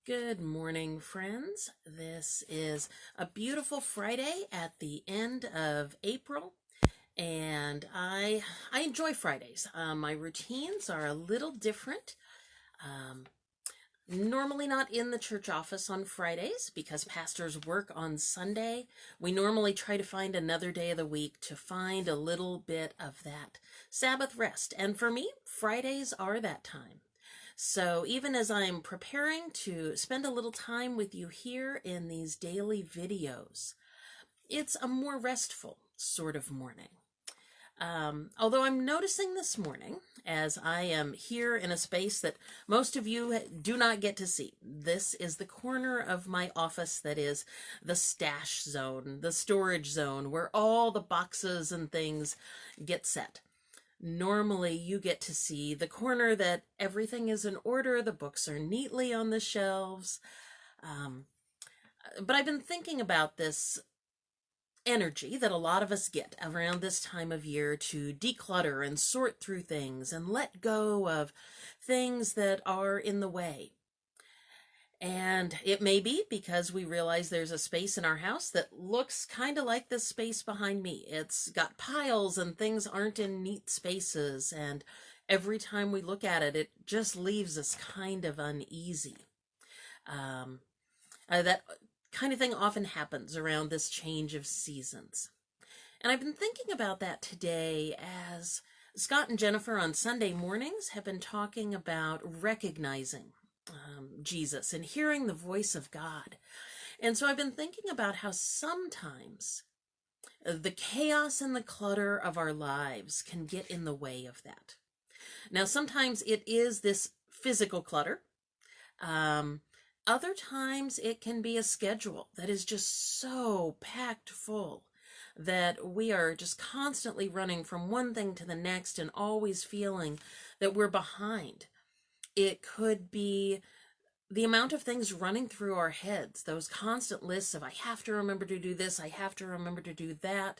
Good morning, friends. This is a beautiful Friday at the end of April, and I enjoy Fridays. My routines are a little different. Um, Normally not in the church office on Fridays because pastors work on Sunday. We normally try to find another day of the week to find a little bit of that Sabbath rest, and for me, Fridays are that time. So even as I'm preparing to spend a little time with you here in these daily videos, it's a more restful sort of morning. Although I'm noticing this morning, as I am here in a space that most of you do not get to see, this is the corner of my office that is the stash zone, the storage zone, where all the boxes and things get set. Normally, you get to see the corner that everything is in order, the books are neatly on the shelves. But I've been thinking about this energy that a lot of us get around this time of year to declutter and sort through things and let go of things that are in the way. And it may be because we realize there's a space in our house that looks kind of like this space behind me. It's got piles and things aren't in neat spaces. And every time we look at it, it just leaves us kind of uneasy. That kind of thing often happens around this change of seasons. And I've been thinking about that today as Scott and Jennifer on Sunday mornings have been talking about recognizing Jesus and hearing the voice of God. And so I've been thinking about how sometimes the chaos and the clutter of our lives can get in the way of that. Now, sometimes it is this physical clutter. Other times it can be a schedule that is just so packed full that we are just constantly running from one thing to the next and always feeling that we're behind. It could be the amount of things running through our heads, those constant lists of I have to remember to do this, I have to remember to do that.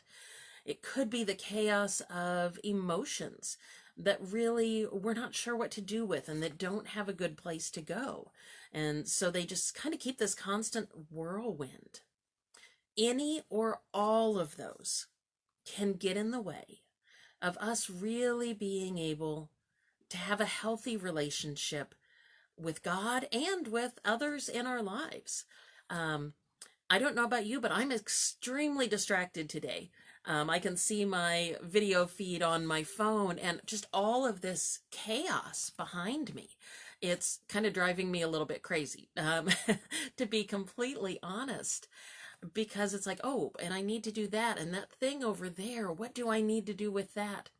It could be the chaos of emotions that really we're not sure what to do with and that don't have a good place to go. And so they just kind of keep this constant whirlwind. Any or all of those can get in the way of us really being able to have a healthy relationship with God and with others in our lives. I don't know about you, but I'm extremely distracted today. I can see my video feed on my phone and just all of this chaos behind me. It's kind of driving me a little bit crazy, to be completely honest, because it's like, oh, and I need to do that and that thing over there. What do I need to do with that?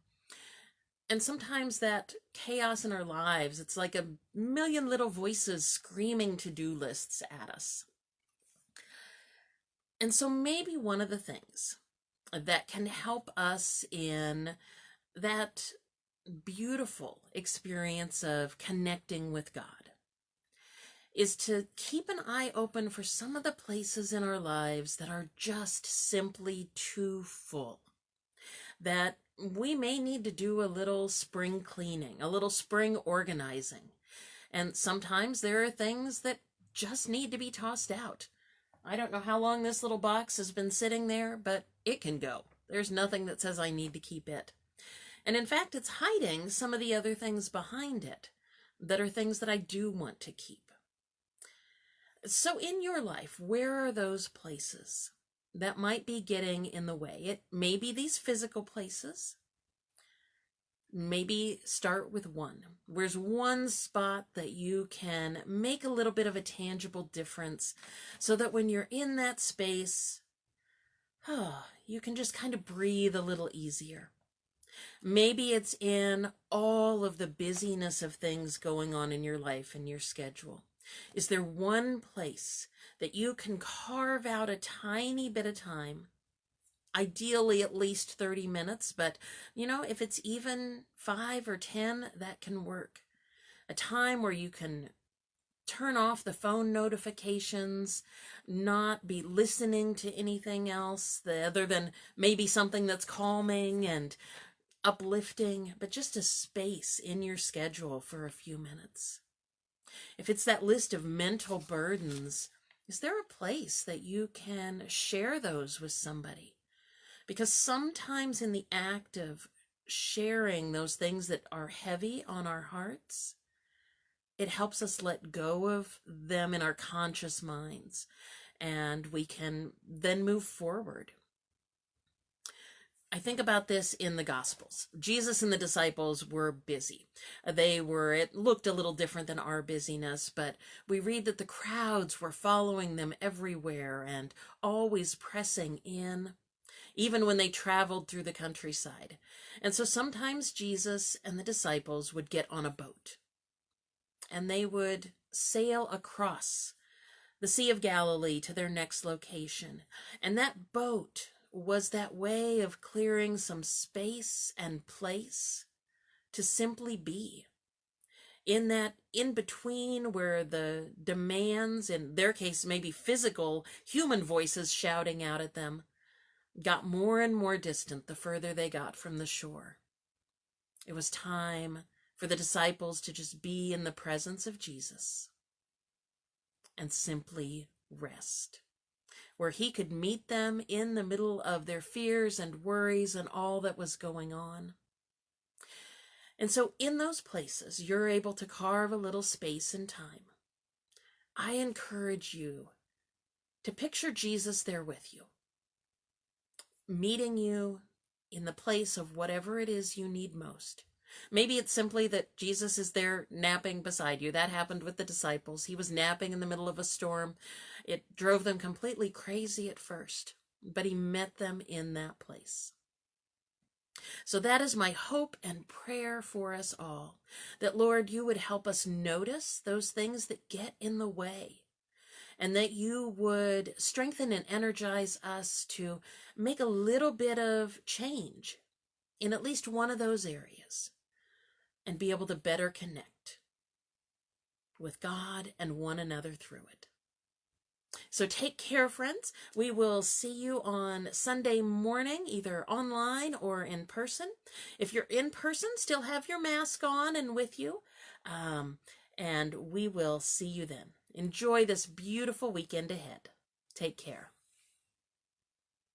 And sometimes that chaos in our lives, it's like a million little voices screaming to-do lists at us. And so maybe one of the things that can help us in that beautiful experience of connecting with God is to keep an eye open for some of the places in our lives that are just simply too full, that we may need to do a little spring cleaning, a little spring organizing. And sometimes there are things that just need to be tossed out. I don't know how long this little box has been sitting there, but it can go. There's nothing that says I need to keep it. And in fact, it's hiding some of the other things behind it that are things that I do want to keep. So in your life, where are those places that might be getting in the way? It may be these physical places. Maybe start with one. Where's one spot that you can make a little bit of a tangible difference so that when you're in that space, you can just kind of breathe a little easier. Maybe it's in all of the busyness of things going on in your life and your schedule. Is there one place that you can carve out a tiny bit of time, ideally at least 30 minutes, but if it's even 5 or 10, that can work. A time where you can turn off the phone notifications, not be listening to anything else other than maybe something that's calming and uplifting, but just a space in your schedule for a few minutes. If it's that list of mental burdens, is there a place that you can share those with somebody? Because sometimes in the act of sharing those things that are heavy on our hearts, it helps us let go of them in our conscious minds, and we can then move forward. I think about this in the Gospels. Jesus and the disciples were busy. It looked a little different than our busyness, but we read that the crowds were following them everywhere and always pressing in, even when they traveled through the countryside. And so sometimes Jesus and the disciples would get on a boat, and they would sail across the Sea of Galilee to their next location. And that boat was that way of clearing some space and place to simply be. In that in between where the demands, in their case maybe physical, human voices shouting out at them, got more and more distant the further they got from the shore. It was time for the disciples to just be in the presence of Jesus and simply rest, where he could meet them in the middle of their fears and worries and all that was going on. And so in those places, you're able to carve a little space and time. I encourage you to picture Jesus there with you, meeting you in the place of whatever it is you need most. Maybe it's simply that Jesus is there napping beside you. That happened with the disciples. He was napping in the middle of a storm. It drove them completely crazy at first, but he met them in that place. So that is my hope and prayer for us all, that Lord, you would help us notice those things that get in the way, and that you would strengthen and energize us to make a little bit of change in at least one of those areas, and be able to better connect with God and one another through it. So take care, friends. We will see you on Sunday morning, either online or in person. If you're in person, still have your mask on and with you. And we will see you then. Enjoy this beautiful weekend ahead. Take care.